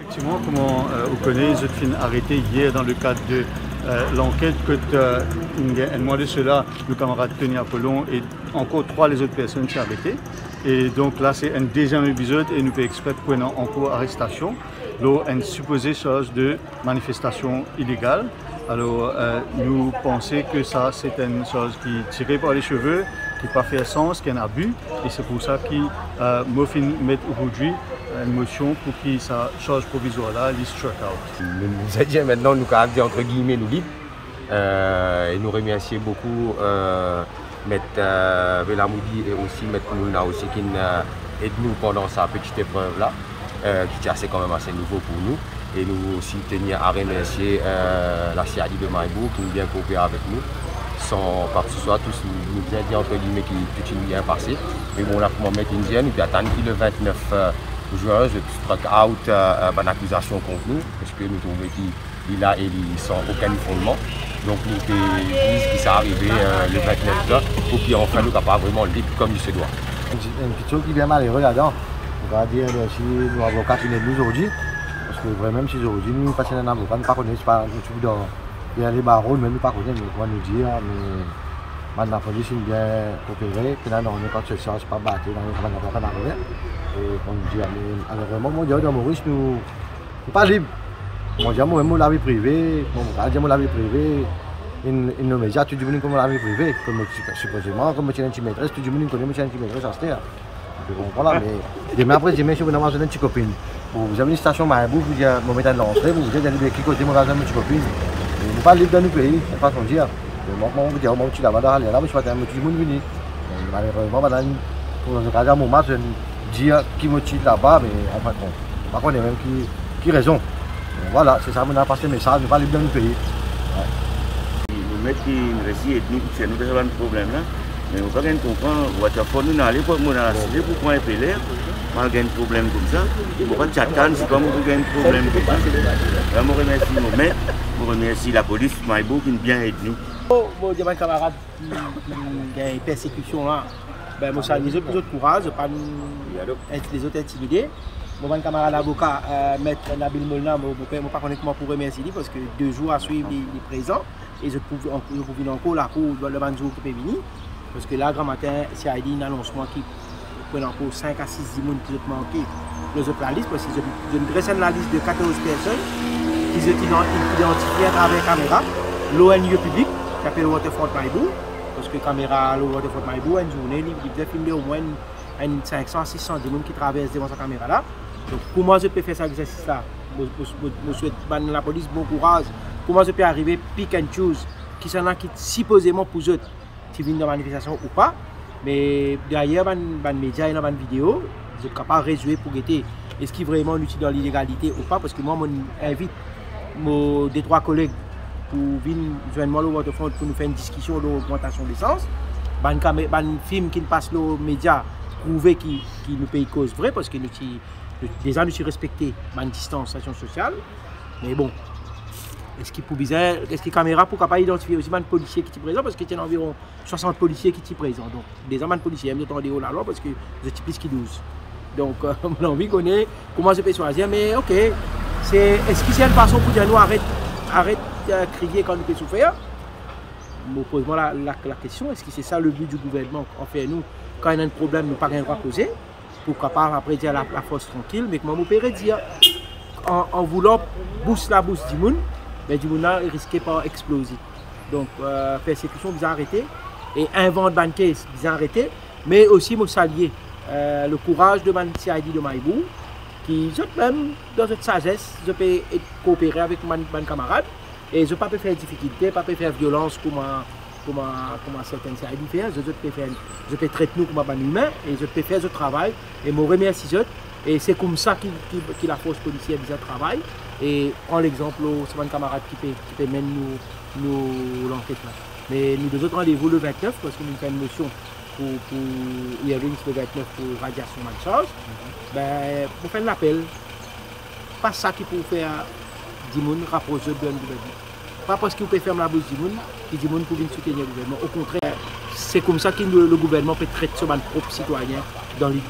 Effectivement, comment vous connaissez, je suis arrêté hier dans le cadre de l'enquête que moi de cela, le camarade Tony Apollon et encore 3 les autres personnes qui sont arrêtées. Et donc là, c'est un deuxième épisode et nous pouvons expect prenant en cours arrestation. Là, une supposée chose de manifestation illégale. Alors, nous pensons que ça, c'est une chose qui est tirée par les cheveux, qui n'a pas fait sens, qui est un abus. Et c'est pour ça que Muffin met aujourd'hui une motion pour que ça change provisoire là, les struck out. Nous disons maintenant, nous avons dit entre guillemets, nous libres. Et nous remercions beaucoup M. Velamoudi et aussi M. Moulna aussi qui aide nous pendant sa petite épreuve là, qui est quand même assez nouveau pour nous. Et nous aussi tenions à remercier la CIAD de Maïbourg qui nous vient coopérer avec nous. Sans quoi que ce soit, tous nous bien dit entre guillemets qui tout est bien passé. Mais bon, là, pour moi, mettre une dizaine, nous attendons le 29 juin, je struck out une accusation contre nous, parce que nous trouvons qu'il a et sans aucun fondement. Donc nous disons qu'il s'est arrivé le 29 juin pour qu'enfin nous capables vraiment libre comme il se doit. Une petite chose qui est bien malheureuse là-dedans, on va dire si nos avocats qui nous aujourd'hui, parce que vraiment si aujourd'hui nous passons un avocat, nous ne connaissons pas, nous dans les barreaux, même nous ne connaissons pas, nous dire, mais la police est bien coopérée, que là on est quand ce change pas battu dans les avocats d'arriver. Et on nous dit, alors vraiment, mon Dieu, dans Maurice, nous ne sommes pas libres. Mon Dieu, moi, la vie privée, la vie privée, nos médias, tout le monde comme la vie privée, comme supposément, comme monsieur une maîtresse, tout le monde connaît monsieur une maîtresse à ce terre. Voilà, mais demain après, demain, si vous avez une petite copine, vous avez une station Maïbourg, vous avez un moment de l'entrée, vous êtes allé de qui côté, moi, j'ai une petite copine. Nous ne sommes pas libres dans nos pays, c'est pas qu'on dit. Moi, on vous dit, moi, tu là-bas, là, je suis pas un petit monde venu. Malheureusement, pour le cas d'un moment, je dis qui me tire là-bas, mais en fin de compte, par contre, il y a même qui raison. Voilà, c'est ça, on a passé le message, on ne pas libre dans le pays. Nous mettons une récit ethnique, c'est nous avons un problème là. Mais on ne peut pas comprendre, Waterford, nous allons pour nous assister pour prendre un PLR, malgré un problème comme ça. On ne peut pas s'attendre, c'est comme on a un problème comme ça. Je remercie nos maîtres, je remercie la police, Maïbourg qui nous bien aidé. Bon, il y a un camarade qui a une persécution là. Ben, moi, ça les autres courage, pas les autres intimidés. Mon camarade avocat, maître Nabil Molna, je ne sais pas comment pour remercier parce que 2 jours à suivre, il est présent. Et je trouve encore la cour le jour qui peut venir. Parce que là, grand matin, c'est un annoncement qui prend encore 5 à 6 personnes qui ont manqué. Les autres la liste, parce que je dresse la liste de 14 personnes qui sont identifiées à travers la caméra. L'ONU public, qui s'appelle Waterford Maïbourg. Parce que la caméra, le Waterford Maïbourg, une journée, il peut filmer au moins 500 à 600 personnes qui traversent devant sa caméra là. Donc, comment je peux faire cet exercice-là? Je souhaite la police bon courage. Comment je peux arriver pick and choose qui sont là qui supposément pour eux qui viennent dans la manifestation ou pas. Mais derrière les médias et dans les vidéos, je suis capable de résoudre pour guetter est-ce qu'ils vraiment utilisent dans l'illégalité ou pas. Parce que moi, j'invite mes 2-3 collègues pour venir joindre moi au Waterfront pour nous faire une discussion de l'augmentation d'essence. Les films qui passent aux médias prouvent qu'ils nous payent cause vraie parce que déjà nous sommes respectés à une distanciation sociale. Mais bon, est-ce qu'il est-ce que les caméras pour capable identifier aussi les policiers qui sont présents parce qu'il y a environ 60 policiers qui sont présents. Donc, des hommes policiers, ils sont en la loi parce que je suis plus qui 12. Donc, on a envie de connaître comment je peux choisir. Mais ok, est-ce qu'il y a une façon pour dire nous arrête de crier quand nous pouvons souffrir? Je pose la question, est-ce que c'est ça le but du gouvernement? En fait, nous, quand il y a un problème, nous n'avons pas rien à poser. Pour capable après dire la force tranquille, mais comment on peut dire en voulant booster la boost du monde, mais du monde risqué par exploser. Donc persécution vous arrêtez et invente ban case vous arrêtez, mais aussi vous saluer le courage de CID de Maïbourg qui même dans cette sagesse je peux coopérer avec mes camarades et je ne peux pas faire difficulté, pas faire violence comment certaines CID font. Je peux traiter nous comme un humain et je peux faire ce travail et me remercie. Et c'est comme ça que la force policière travaille. Et en l'exemple, c'est un camarade qui peut mener nous l'enquête là. Mais nous deux autres rendez-vous le 29 parce que nous avons une motion pour hearings le 29 pour radiation de charge. Ben, pour faire un appel, pas ça qui peut faire 10 personnes rapprocher de gouvernement. Pas parce qu'il peut faire la bouche du monde, qui dit monde pour venir soutenir le gouvernement. Au contraire, c'est comme ça que le gouvernement peut traiter son propre citoyen dans l'île.